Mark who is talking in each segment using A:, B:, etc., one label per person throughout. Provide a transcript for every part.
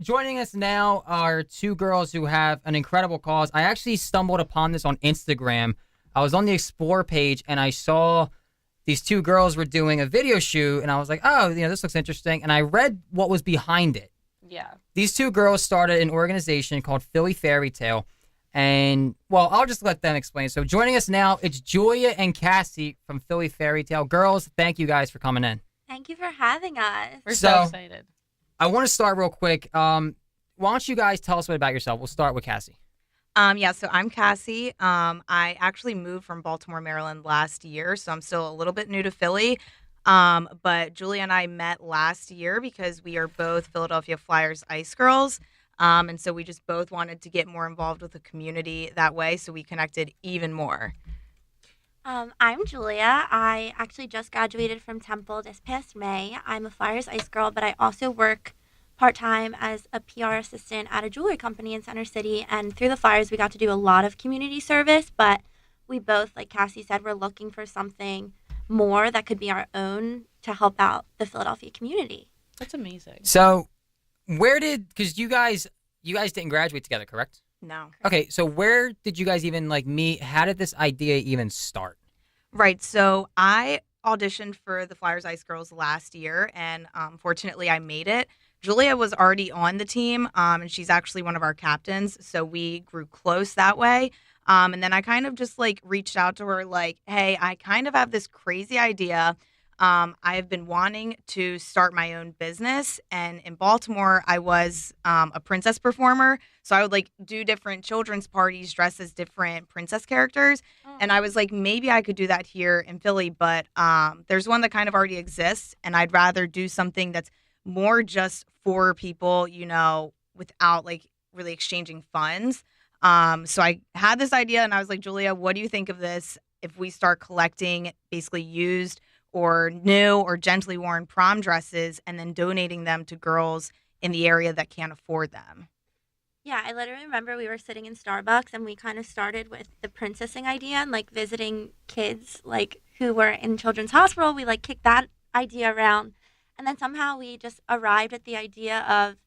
A: joining us now are two girls who have an incredible cause. I actually stumbled upon this on Instagram. I was on the Explore page and I saw these two girls were doing a video shoot, and I was like, oh, this looks interesting. And I read what was behind it.
B: Yeah.
A: These two girls started an organization called Phairytale. And, well, I'll just let them explain. So joining us now, it's Julia and Cassie from Phairytale. Girls, thank you guys for coming in.
C: Thank you for having us.
B: We're so excited.
A: I want to start real quick. Why don't you guys tell us a bit about yourself? We'll start with Cassie.
D: So I'm Cassie. I actually moved from Baltimore, Maryland last year, so I'm still a little bit new to Philly. But Julia and I met last year because we are both Philadelphia Flyers Ice Girls. And so we just both wanted to get more involved with the community that way, so we connected even more.
C: I'm Julia. I actually just graduated from Temple this past May. I'm a Flyers Ice Girl, but I also work part-time as a PR assistant at a jewelry company in Center City. And through the Flyers, we got to do a lot of community service, but we both, like Cassie said, we're looking for something more that could be our own to help out the Philadelphia community.
B: That's amazing.
A: So because you guys didn't graduate together, correct?
D: No.
A: Okay, so where did you guys even meet? How did this idea even start?
D: Right. So I auditioned for the Flyers Ice Girls last year, and fortunately I made it. Julia was already on the team, and she's actually one of our captains, so we grew close that way. And then I kind of just reached out to her hey, I kind of have this crazy idea. I have been wanting to start my own business, and in Baltimore, I was a princess performer, so I would do different children's parties dressed as different princess characters, and I was maybe I could do that here in Philly, but there's one that kind of already exists, and I'd rather do something that's more just for people, without really exchanging funds. So I had this idea, and I was like, Julia, what do you think of this if we start collecting basically used or new or gently worn prom dresses and then donating them to girls in the area that can't afford them?
C: Yeah, I literally remember we were sitting in Starbucks and we kind of started with the princessing idea and visiting kids who were in Children's Hospital. We kicked that idea around, and then somehow we just arrived at the idea of,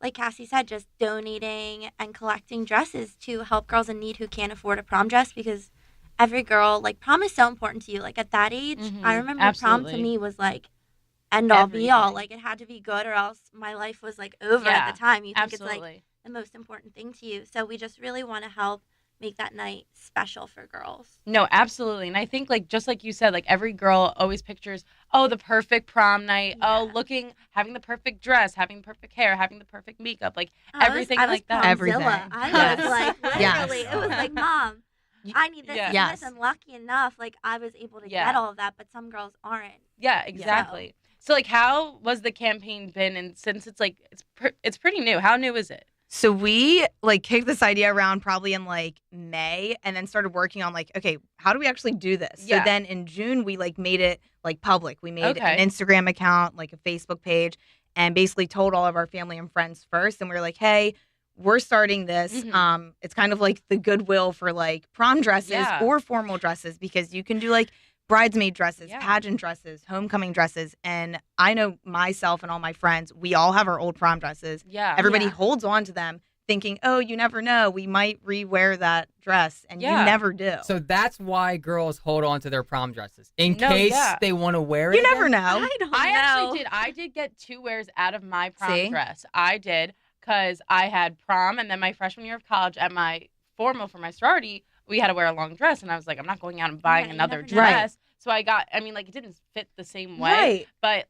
C: like Cassie said, just donating and collecting dresses to help girls in need who can't afford a prom dress, because every girl, prom is so important to you. At that age, I remember
B: Absolutely.
C: prom to me was end all be all. It had to be good or else my life was over at the time. You think
B: Absolutely.
C: it's the most important thing to you. So we just really want to help make that night special for girls.
B: No, absolutely. And I think just like you said, every girl always pictures, the perfect prom night.
C: Yeah.
B: Having the perfect dress, having the perfect hair, having the perfect makeup, everything
C: I was
B: that.
D: Everything.
C: Promzilla. I
D: Yes.
C: was literally,
D: Yes.
C: it was Mom, I need this and
D: Yes.
C: this, and lucky enough, I was able to
B: Yeah.
C: get all of that, but some girls aren't.
B: Yeah, exactly. So how was the campaign been? And since it's it's pretty new, how new is it?
D: So we kicked this idea around probably in May, and then started working on okay, how do we actually do this?
B: Yeah.
D: So then in June we made it public. We made
B: Okay.
D: an Instagram account, a Facebook page, and basically told all of our family and friends first. And we were hey, we're starting this.
B: Mhm.
D: It's kind of the goodwill for prom dresses
B: Yeah.
D: or formal dresses, because you can do bridesmaid dresses,
B: Yeah.
D: pageant dresses, homecoming dresses. And I know myself and all my friends, we all have our old prom dresses.
B: Yeah.
D: Everybody
C: Yeah.
D: holds on to them thinking, oh, you never know, we might re-wear that dress, and
B: Yeah.
D: you never do.
A: So that's why girls hold on to their prom dresses, in
B: No,
A: case
B: yeah.
A: they want to wear it.
D: you never
A: again?
D: know.
C: I don't
B: I
C: know.
B: actually did. I did get 2 wears out of my prom
D: See?
B: dress. I did, because I had prom, and then my freshman year of college at my formal for my sorority, we had to wear a long dress, and I was I'm not going out and buying
C: Yeah, you
B: another
C: never know.
B: dress. So I got, it didn't fit the same way,
D: Right.
B: but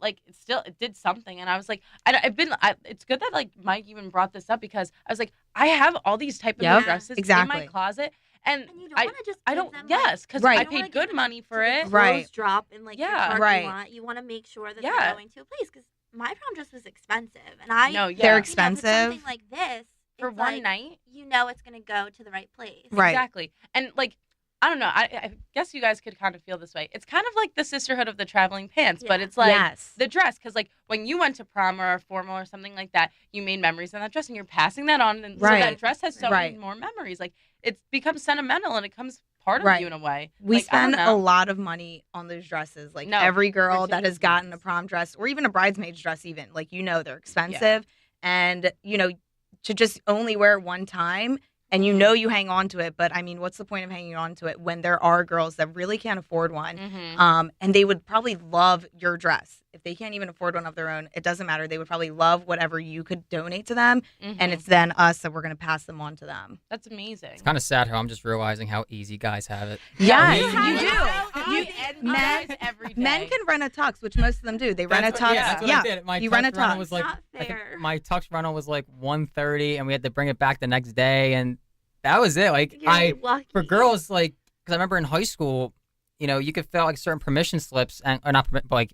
B: it did something. And I was it's good that Mike even brought this up, because I was I have all these type of
D: Yep,
B: new dresses in
D: exactly.
B: my closet, and
C: And you don't
B: I
C: want to just
B: I
C: give
B: don't,
C: them,
B: yes, because
D: Right.
B: I
C: you don't wanna
B: paid
C: give
B: good
C: them
B: money
C: to
B: for
C: the
B: it.
C: clothes
D: Right.
C: drop in your
B: Yeah.
C: parking
D: Right.
C: lot. You want to make sure that
B: Yeah.
C: they're going to a place, because my prom dress was expensive, and I
B: No, yeah.
D: They're
C: if it's
D: expensive.
C: something like this
B: For
C: it's
B: one night.
C: it's going to go to the right place.
D: Right.
B: Exactly. And I don't know. I guess you guys could kind of feel this way. It's kind of like the sisterhood of the traveling pants, but
C: Yeah.
B: it's
D: Yes.
B: the dress. Because when you went to prom or a formal or something like that, you made memories in that dress, and you're passing that on. And so
D: Right.
B: that dress has so many
D: Right.
B: more memories. It becomes sentimental, and it becomes part of
D: Right.
B: you in a way.
D: We
B: I don't
D: spend a
B: know.
D: lot of money on those dresses.
B: No,
D: Every girl that has
B: ridiculous.
D: gotten a prom dress or even a bridesmaid's dress, even they're expensive. and to just only wear it one time. And you hang on to it, but I mean, what's the point of hanging on to it when there are girls that really can't afford one, and they would probably love your dress. If they can't even afford one of their own, it doesn't matter. They would probably love whatever you could donate to them, and it's then us that we're going to pass them on to them.
B: That's amazing.
A: It's kind of sad how I'm just realizing how easy guys have it.
D: Yes,
B: you do.
D: Men can rent a tux, which most of them do. They rent a tux.
A: That's what I did. My
D: you
A: tux
D: rent a
A: rental
D: tux.
A: was like,
C: Not
A: I think
C: fair.
A: my tux rental was like $130, and we had to bring it back the next day, and that was it. Like
C: You're lucky.
A: for girls, like, because I remember in high school, you could fill like certain permission slips or not, but like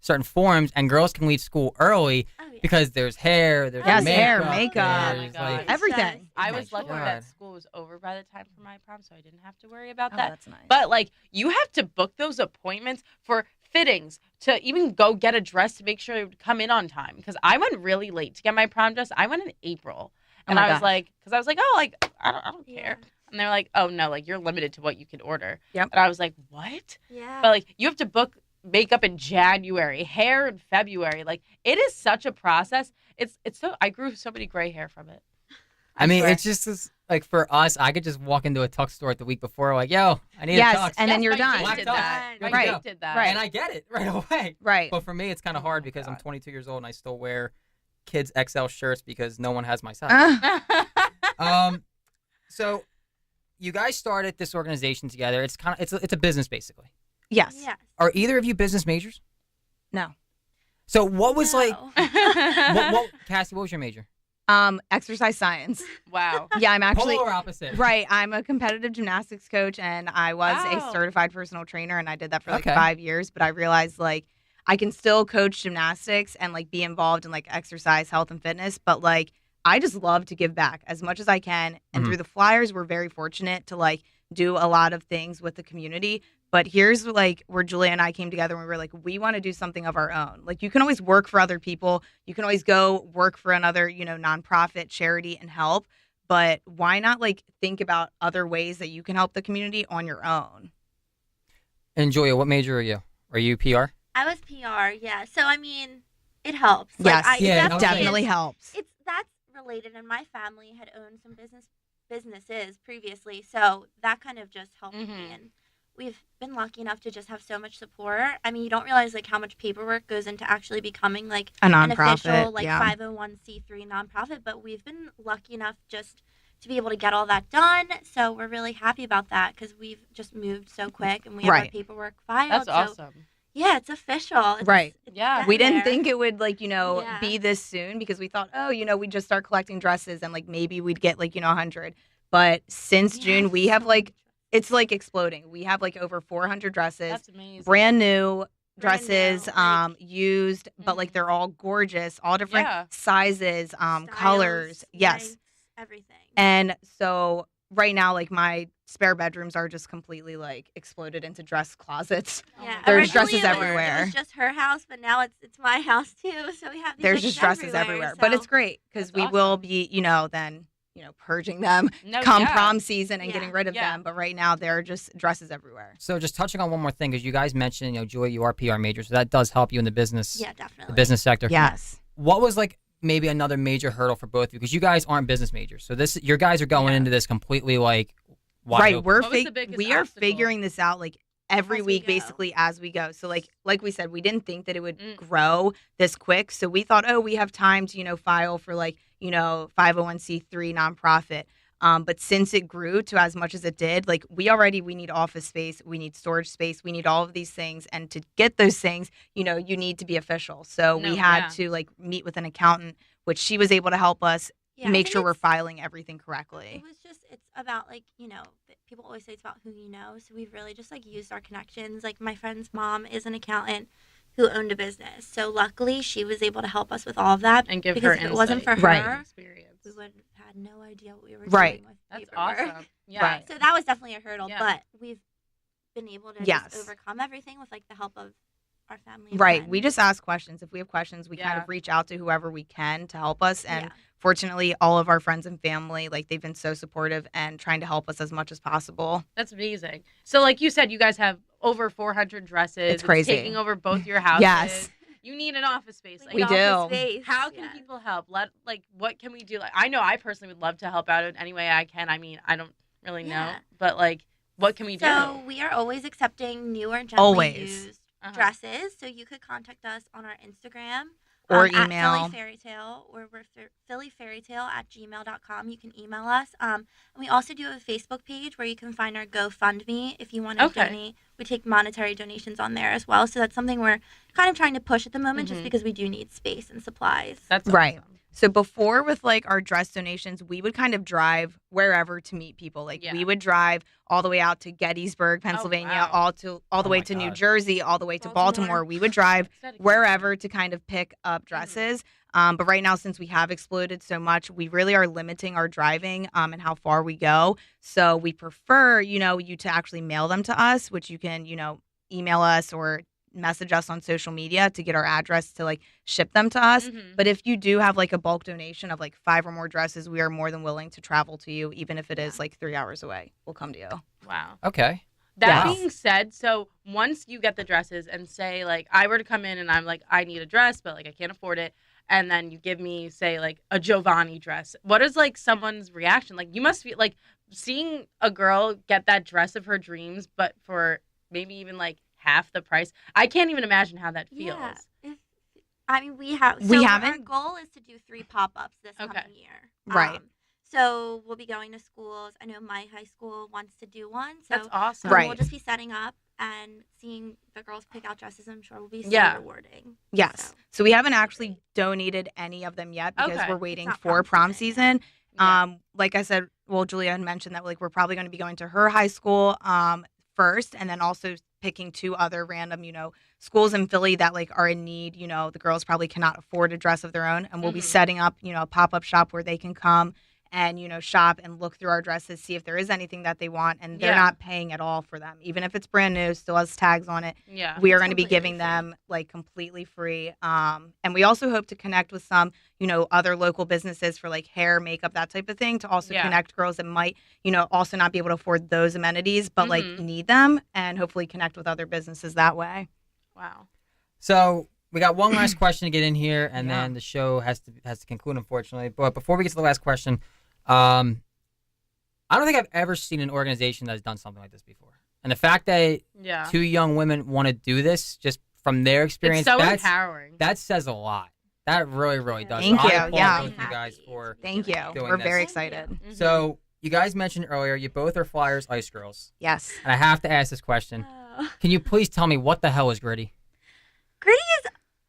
A: certain forms, and girls can leave school early because there's hair, there's
D: Yes,
A: makeup,
D: hair, makeup.
A: there's,
B: Oh my God.
D: Everything.
B: I was lucky
A: God.
B: that school was over by the time for my prom, so I didn't have to worry about
D: Oh,
B: that.
D: that's nice.
B: But like, you have to book those appointments for fittings to even go get a dress to make sure it would come in on time. Because I went really late to get my prom dress. I went in April, and
D: my
B: I was
D: gosh.
B: like, oh, like I don't
C: Yeah.
B: care. And they're like, oh no, like you're limited to what you can order.
D: Yep.
B: And I was like, what?
C: Yeah.
B: But like, you have to book makeup in January, hair in February. Like, it is such a process. It's so I grew so many gray hair from it.
A: I mean,
B: swear.
A: it's just like for us, I could just walk into a tux store the week before, like, yo, I need a tux.
D: and then you're
B: my
D: done.
B: Jake
A: Black
B: did
A: tux.
B: that.
A: Good
B: My
A: to
B: Jake
A: go.
B: did that.
D: Right.
A: And I get it right away.
D: Right.
A: But for me, it's kind of hard because I'm 22 years old and I still wear kids XL shirts because no one has my size. So you guys started this organization together. It's kind of it's a business basically.
D: Yes.
C: Yes.
A: Are either of you business majors?
D: No.
A: So what was like?
C: No.
A: Cassie, what was your major?
D: Exercise science.
B: Wow.
D: Yeah, I'm actually
A: Polar opposite.
D: right. I'm a competitive gymnastics coach, and I was
B: Wow.
D: a certified personal trainer, and I did that for like
A: Okay.
D: 5 years. But I realized like I can still coach gymnastics and like be involved in like exercise, health, and fitness. But like I just love to give back as much as I can. And through the Flyers, we're very fortunate to like do a lot of things with the community. But here's like where Julia and I came together and we were like, we want to do something of our own. Like you can always work for other people. You can always go work for another, nonprofit charity and help. But why not like think about other ways that you can help the community on your own?
A: And Julia, what major are you? Are you PR?
C: I was PR, yeah. So I mean, it helps.
D: Yes.
C: Like,
A: Yeah,
C: it
D: Definitely helps.
C: It's that's related, and my family had owned some businesses previously, so that kind of just helped
B: Mhm.
C: me. And we've been lucky enough to just have so much support. I mean, you don't realize like how much paperwork goes into actually becoming like
D: A
C: an
D: nonprofit.
C: official like
D: yeah.
C: 501c3 nonprofit, but we've been lucky enough just to be able to get all that done. So we're really happy about that because we've just moved so quick and we have our
D: Right.
C: paperwork filed.
B: That's
C: so
B: awesome.
C: yeah, it's official.
D: Right.
B: Yeah.
D: We
C: getting
D: didn't
C: there.
D: think it would like,
C: Yeah.
D: be this soon because we thought, we'd just start collecting dresses and like maybe we'd get like, 100. But since
C: Yeah,
D: June, we have
C: so
D: like,
C: much.
D: it's like exploding. We have like over 400 dresses,
B: That's amazing.
D: brand new
C: Brand
D: dresses,
C: new, like-
D: used, but like they're all gorgeous, all different
B: Yeah.
D: sizes,
C: Styles,
D: colors. Yes.
C: lengths, everything.
D: And so right now, like my spare bedrooms are just completely like exploded into dress closets.
C: yeah,
D: There's
C: originally
D: dresses
C: it was
D: everywhere.
C: just her house, but now it's my house too. So we have these
D: There's
C: things
D: just dresses everywhere. But it's
C: so-
D: great because
B: That's
D: we
B: awesome.
D: will be, then, purging them
B: No,
D: come
B: yeah.
D: prom season and
C: Yeah.
D: getting rid of
B: Yeah.
D: them. But right now, they're just dresses everywhere.
A: So just touching on one more thing, because you guys mentioned, Julia, you are PR major, so that does help you in the business,
C: Yeah, definitely.
A: the business sector.
D: Yes.
A: What was like maybe another major hurdle for both of you? Because you guys aren't business majors, so your guys are going
B: Yeah.
A: into this completely like wide
D: Right.
A: open.
B: What was the biggest
D: We are
B: obstacle?
D: figuring this out like every
C: As we
D: week,
C: go.
D: basically as we go. So like we said, we didn't think that it would
B: Mm.
D: grow this quick. So we thought, we have time to, file for like, 501c3 nonprofit. But since it grew to as much as it did, like we need office space, we need storage space, we need all of these things. And to get those things, you need to be official. So
B: No,
D: we had
B: yeah.
D: to like meet with an accountant, which she was able to help us
C: Yeah, I
D: make
C: think
D: sure we're
C: it's-
D: filing everything correctly.
C: It's about like, people always say it's about who you know. So we've really just like used our connections. Like my friend's mom is an accountant who owned a business. So luckily she was able to help us with all of that.
B: And give
C: because
B: her
C: if it wasn't for
B: insight.
C: her,
D: Right.
B: Experience.
C: we would have had no idea what we were
D: Right.
C: doing with
B: That's
C: paperwork.
B: awesome. Yeah.
D: Right.
C: So that was definitely a hurdle,
B: Yeah.
C: but we've been able to
D: Yes.
C: just overcome everything with like the help of our family. and
D: Right.
C: friends.
D: We just ask questions. If we have questions, we kind
B: Yeah.
D: of reach out to whoever we can to help us. And
C: Yeah.
D: fortunately, all of our friends and family, like they've been so supportive and trying to help us as much as possible.
B: That's amazing. So, like you said, you guys have over 400 dresses.
D: It's crazy.
B: taking over both your houses.
D: Yes.
B: You need an office space.
D: We
B: Like,
D: do.
C: office space.
B: How can
C: Yeah.
B: people help? What can we do? Like, I know I personally would love to help out in any way I can. I mean, I don't really know,
C: Yeah.
B: but like, what can we do?
C: So we are always accepting new or gently
D: Always.
C: used
B: Uh-huh.
C: dresses. So you could contact us on our Instagram
D: Or
C: at
D: email.
C: Phairytale, or we're phillyfairytale@gmail.com. You can email us. And we also do have a Facebook page where you can find our GoFundMe if you want to
B: Okay.
C: donate. We take monetary donations on there as well. So that's something we're kind of trying to push at the moment, just
B: Mhm.
C: because we do need space and supplies.
B: That's
D: Right.
B: awesome.
D: So before, with like our dress donations, we would kind of drive wherever to meet people. Like
B: Yeah.
D: we would drive all the way out to Gettysburg, Pennsylvania,
B: wow.
D: all the
A: Oh
D: way
A: my
D: to New
A: gosh.
D: Jersey, all the way to
C: Baltimore.
D: Baltimore. We would drive
B: That's dedication.
D: wherever to kind of pick up dresses. But right now, since we have exploded so much, we really are limiting our driving and how far we go. So we prefer, you to actually mail them to us, which you can, email us or message us on social media to get our address to like ship them to us.
B: Mhm.
D: But if you do have like a bulk donation of like 5 or more dresses, we are more than willing to travel to you, even if it is like 3 hours away. We'll come to you.
B: Wow.
A: Okay.
B: That
A: Yes.
B: being said, so once you get the dresses and say, like, I were to come in and I'm like, I need a dress, but like I can't afford it, and then you give me, say, like a Giovanni dress, what is like someone's reaction? Like, you must be like seeing a girl get that dress of her dreams, but for maybe even like half the price. I can't even imagine how that feels.
C: Yeah. We have.
D: We
C: So our
D: haven't-
C: goal is to do 3 pop-ups this
B: Okay.
C: coming year.
D: Right.
C: So we'll be going to schools. I know my high school wants to do one. So
B: That's awesome.
D: Right.
C: we'll just be setting up and seeing the girls pick out dresses. I'm sure will be so
B: Yeah.
C: rewarding.
D: Yes. So we haven't actually donated any of them yet because
B: Okay.
D: we're
C: It's
D: waiting
C: not
D: for prom season.
B: Yeah.
D: Like I said, well, Julia had mentioned that like we're probably going to be going to her high school first, and then also picking 2 other random, schools in Philly that like are in need. The girls probably cannot afford a dress of their own, and we'll be
B: Mhm.
D: setting up, a pop-up shop where they can come and shop and look through our dresses, see if there is anything that they want, and they're
B: Yeah.
D: not paying at all for them, even if it's brand new, still has tags on it.
B: Yeah.
D: We are
C: It's
D: going to be
C: completely
D: giving
C: free.
D: them like completely free. And we also hope to connect with some, other local businesses for like hair, makeup, that type of thing, to also
B: Yeah.
D: connect girls that might, also not be able to afford those amenities, but like
B: Mhm.
D: need them, and hopefully connect with other businesses that way.
B: Wow.
A: So we got one last question to get in here, and
D: Yeah.
A: then the show has to conclude, unfortunately. But before we get to the last question, I don't think I've ever seen an organization that has done something like this before. And the fact that
B: Yeah.
A: 2 young women want to do this, just from their experience,
B: It's so
A: that
B: empowering.
A: says a lot. That really, really does.
D: Thank
A: So I
D: you.
A: applaud
D: Yeah.
A: both you guys for.
D: Thank you.
A: Doing
D: We're
A: this.
D: very
C: Thank you.
D: excited.
B: Mhm.
A: So you guys mentioned earlier, you both are Flyers Ice Girls,
D: Yes.
A: and I have to ask this question.
C: Oh.
A: Can you please tell me what the hell is Gritty?
C: Gritty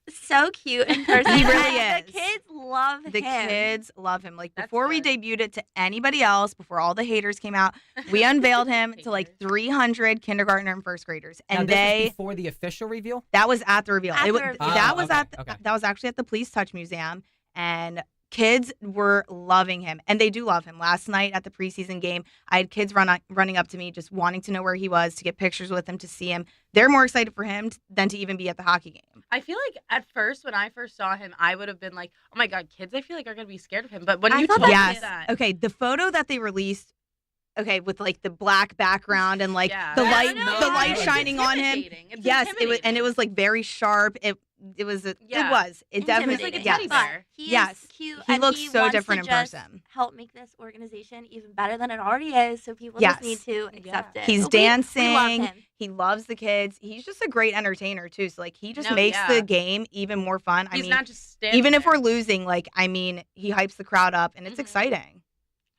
C: is so cute in person.
D: He really
C: And
D: is.
C: The kids love
D: The
C: him.
D: kids love him. Like
B: That's
D: before we
B: good.
D: debuted it to anybody else, before all the haters came out, we unveiled him to like
B: Haters.
D: 300 kindergartner and first graders,
A: Now,
D: and
A: this was
D: they
A: before the official reveal.
D: that was at the reveal.
C: At
D: It
C: the
D: wa-
C: reveal.
D: that
A: Oh,
D: was
A: okay,
D: at
A: okay.
D: that was actually at the Police Touch Museum, and kids were loving him, and they do love him. Last night at the preseason game, I had kids running up to me, just wanting to know where he was, to get pictures with him, to see him. They're more excited for him than to even be at the hockey game.
B: I feel like at first when I first saw him, I would have been like, "Oh my god, kids! I feel like are gonna be scared of him." But when
C: I
B: you
C: thought
B: told me
C: that
D: Yes.
B: that,
D: Okay. The photo that they released. Okay, with like the black background and like
B: Yeah.
D: the
B: I
D: light,
B: don't know,
D: the
A: it's
D: light
A: like
D: shining on him.
B: intimidating. It's
D: Yes, it was, and it
B: intimidating.
D: was like very sharp. It was it
B: Yeah.
D: was it definitely
B: It's like a
D: yes.
B: teddy bear.
C: But he
D: Yes.
C: is cute.
D: He
C: and
D: looks
C: he
D: so
C: wants
D: different
C: to
D: in
C: just
D: person.
C: Help make this organization even better than it already is. So people
D: Yes.
C: just need to accept
B: Yeah.
C: it.
D: He's
C: But we love
D: dancing.
C: him.
D: He loves the kids. He's just a great entertainer too. So like he just
B: No,
D: makes
B: yeah.
D: the game even more fun.
B: He's
D: I mean,
B: not just standing
D: even if
B: there.
D: we're losing, like I mean, he hypes the crowd up, and it's
B: Mhm.
D: exciting.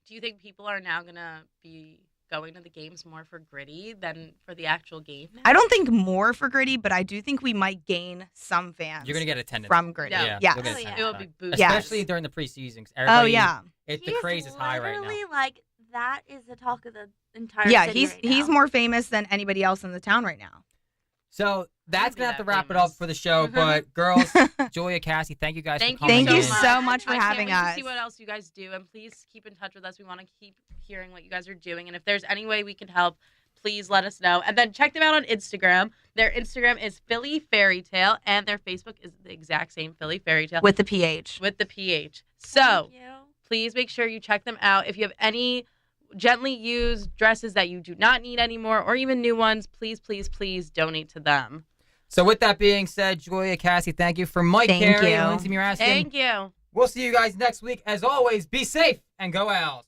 B: Do you think people are now gonna be going to the games more for Gritty than for the actual game? now?
D: I don't think more for Gritty, but I do think we might gain some fans.
A: You're gonna get attendance
D: from Gritty.
B: Yeah.
D: Yes.
A: you'll get
C: Oh, yeah.
A: attendance
B: It will
A: back.
B: be boosted.
D: Yes.
A: Especially during the preseason. 'Cause
D: Oh
A: everybody-
D: yeah.
A: the craze is high right now.
C: Literally, like that is the talk of the entire
D: Yeah,
C: city
D: he's
C: right
D: he's
C: now.
D: more famous than anybody else in the town right now.
A: So that's
B: be
A: gonna have to
B: that
A: wrap it up
B: famous.
A: for the show. But girls, Julia, Cassie, thank you guys
B: Thank
A: for
B: you
A: coming
D: Thank you
A: in.
D: so much for
B: I can't
D: having
B: wait to
D: us.
B: see what else you guys do, and please keep in touch with us. We want to keep hearing what you guys are doing, and if there's any way we can help, please let us know. And then check them out on Instagram. Their Instagram is Philly Phairytale, and their Facebook is the exact same, Philly Phairytale,
D: With the PH.
B: with the PH. So
C: Thank you.
B: please make sure you check them out. If you have any gently used dresses that you do not need anymore, or even new ones, please, please, please donate to them.
A: So with that being said, Julia, Cassie, thank you. For Mike,
D: Thank
A: Carey,
D: you.
A: and Lindsay Muraskin,
B: Thank you.
A: we'll see you guys next week. As always, be safe and go out.